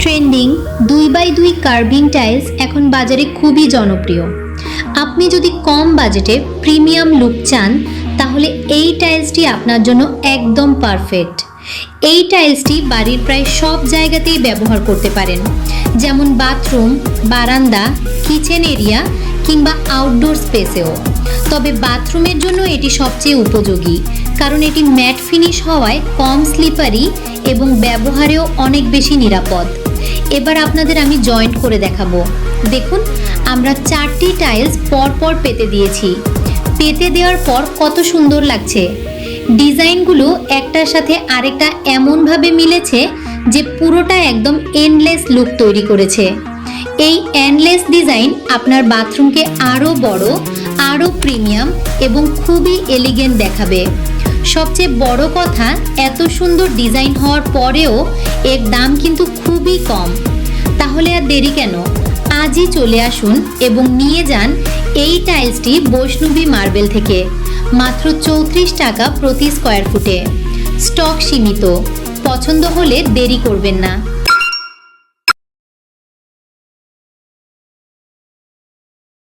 Trending 2x2 carving tiles এখন বাজারে খুবই জনপ্রিয়। আপনি যদি কম বাজেটে প্রিমিয়াম লুক চান তাহলে এই টাইলসটি আপনার জন্য একদম পারফেক্ট। এই টাইলসটি বাড়ির প্রায় সব জায়গাতেই ব্যবহার করতে পারেন, যেমন বাথরুম, বারান্দা, কিচেন এরিয়া কিংবা আউটডোর স্পেসেও। তবে বাথরুমের জন্য এটি সবচেয়ে উপযোগী, কারণ এটি ম্যাট ফিনিশ হওয়ায় কম স্লিপারি এবং ব্যবহারেও অনেক বেশি নিরাপদ। এবার আপনাদের আমি জয়েন্ট করে দেখাবো। দেখুন, আমরা 4টি টাইলস পরপর পেতে দিয়েছি। পেতে দেওয়ার পর কত সুন্দর লাগছে। ডিজাইনগুলো একটার সাথে আরেকটা এমনভাবে মিলেছে যে পুরোটা একদম এন্ডলেস লুক তৈরি করেছে। এই এন্ডলেস ডিজাইন আপনার বাথরুমকে আরও বড়, আরও প্রিমিয়াম এবং খুবই এলিগেন্ট দেখাবে। সবচেয়ে বড় কথা, এত সুন্দর ডিজাইন হওয়ার পরেও এর দাম কিন্তু খুবই কম। তাহলে আর দেরি কেন, আজই চলে আসুন এবং নিয়ে যান এই টাইলসটি বৈষ্ণবী মার্বেল থেকে, মাত্র 34 টাকা প্রতি স্কোয়ার ফুটে। স্টক সীমিত, পছন্দ হলে দেরি করবেন না।